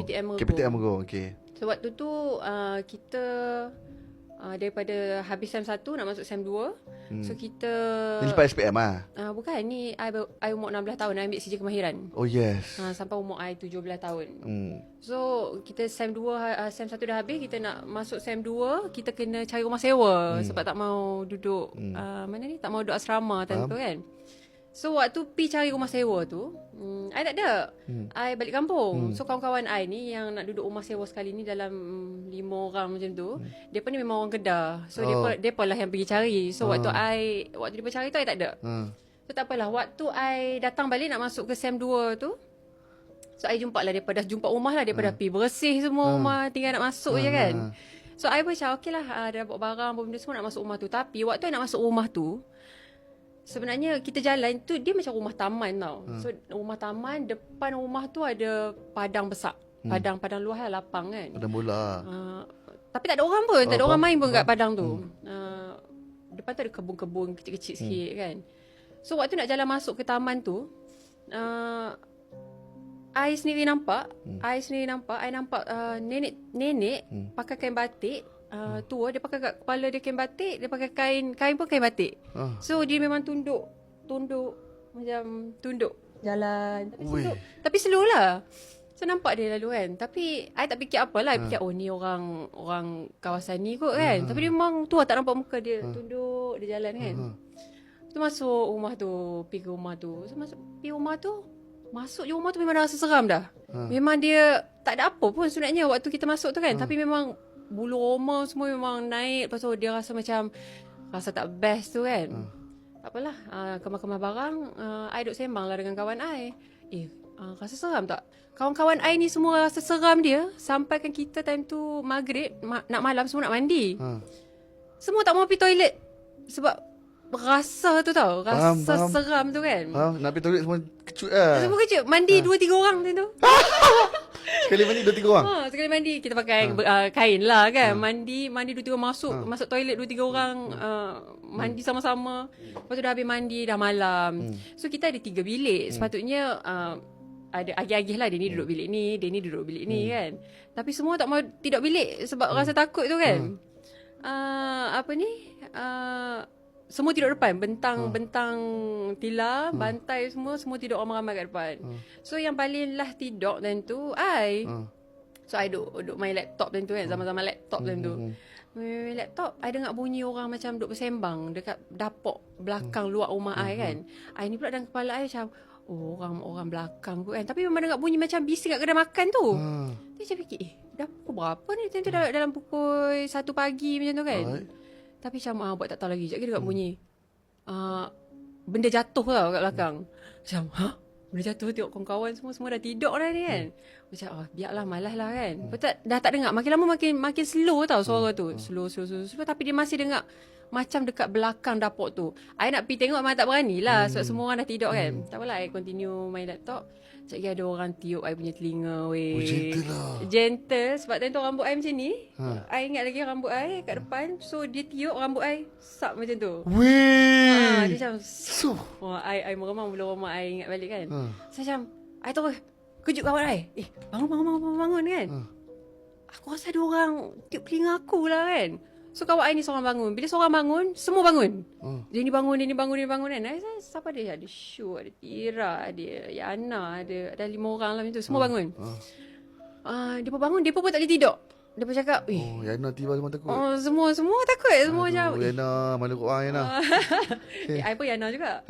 KPTM Mergo. KPTM Mergo, okey. So waktu tu kita daripada habis SEM 1 nak masuk SEM 2. So kita Ni lepas SPM bukan, ni I umur 16 tahun, I ambil CJ Kemahiran. Oh yes. Sampai umur I 17 tahun. So kita SEM 2, SEM 1 dah habis, kita nak masuk SEM 2, kita kena cari rumah sewa sebab tak mau duduk tak mau duduk asrama time tu kan. So waktu pi cari rumah sewa tu, I tak ada. I balik kampung. So kawan-kawan I ni yang nak duduk rumah sewa sekali ni dalam 5 orang macam tu, depa ni memang orang Kedah. So depa lah yang pergi cari. So waktu depa cari tu I tak ada. So tak apalah, waktu I datang balik nak masuk ke SEM 2 tu, so I jumpa lah depa, dah jumpa rumah lah, depa dah pergi bersih semua rumah, tinggal nak masuk je kan. So I pun macam okey lah, dah bawa barang benda semua nak masuk rumah tu. Tapi waktu I nak masuk rumah tu, sebenarnya kita jalan tu dia macam rumah taman tau. So rumah taman, depan rumah tu ada padang besar. Padang luar lah, lapang kan. Padang bola. Tapi tak ada orang pun, tak ada orang main pun kat padang tu. Depan tu ada kebun-kebun kecil-kecil sikit kan. So waktu nak jalan masuk ke taman tu, I sendiri nampak, I nampak nenek pakai kain batik. Tua, dia pakai kat kepala dia kain batik, dia pakai kain pun kain batik. So dia memang tunduk macam tunduk jalan, tapi slow lah. So nampak dia lalu kan. Tapi I tak fikir apalah, I fikir ni orang kawasan ni kot kan. Tapi dia memang tua, tak nampak muka dia, tunduk dia jalan kan. So masuk rumah tu, pergi ke rumah tu. So masuk je rumah tu memang dah rasa seram dah. Memang dia tak ada apa pun sebenarnya waktu kita masuk tu kan. Tapi memang bulu roma semua memang naik. Lepas tu dia rasa macam rasa tak best tu kan. Tak apalah, kemas-kemas barang, I duduk sembang lah dengan kawan I. Rasa seram tak? Kawan-kawan I ni semua rasa seram dia. Sampaikan kita time tu maghrib, nak malam semua nak mandi. Semua tak mau pergi toilet sebab rasa tu tau, rasa seram tu kan. Nak pergi toilet semua kecut lah. Semua kecut, mandi 2-3 orang time tu. Sekali mandi 2-3 orang. Sekali mandi kita pakai kain lah kan. Mandi 2-3 orang masuk toilet 2-3 orang, mandi sama-sama. Lepas tu dah habis mandi dah malam. So kita ada 3 bilik. Sepatutnya ada agih-agih lah, dia ni duduk bilik ni, dia ni duduk bilik ni kan. Tapi semua tak mau tidur bilik sebab rasa takut tu kan. Semua tidur depan, bentang tilam, bantai semua tidur ramai-ramai kat depan. So yang paling lah tidur time tu I. So I duduk main laptop time tu kan, zaman-zaman laptop time tu. Main laptop, I dengar bunyi orang macam duduk bersembang dekat dapur belakang luar rumah I kan. I ni pula dalam kepala I macam orang belakang kot kan. Tapi memang dengar bunyi macam bising kat kedai makan tu. Saya macam fikir, dah pukul berapa ni? Time tu dalam pukul 1 pagi macam tu kan. Tapi macam buat tak tahu lagi. Sekejap dekat bunyi benda jatuh tau kat belakang. Macam benda jatuh, tengok kawan-kawan semua dah tidur dah ni kan. Macam biarlah, malas lah kan. Dah tak dengar. Makin lama makin slow tau suara tu. Slow. Tapi dia masih dengar macam dekat belakang dapur tu. I nak pergi tengok, memang tak berani lah sebab semua orang dah tidur kan. Tak apalah, I continue main laptop. Sekejap lagi ada orang tiup I punya telinga weh. Gentle lah. Gentle. Sebab time tu rambut I macam ni. I ingat lagi rambut I kat depan. So dia tiup rambut I sap macam tu. Weh. Dia macam I meremang bulu roma I ingat balik kan. So macam I terus kejut kawan I. Bangun kan. Aku rasa ada orang tiup telinga aku lah kan. So kawan I ni seorang bangun. Bila seorang bangun, semua bangun. Dia ni bangun kan. Siapa dia? Ada Syu, ada Tira, ada Yana, ada 5 orang lah macam tu. Semua bangun. Dia pun bangun, dia pun tak boleh tidur. Dia pun cakap, Yana tiba semua takut. Semua takut. Semua macam Yana, malu kau Yana. I pun Yana juga.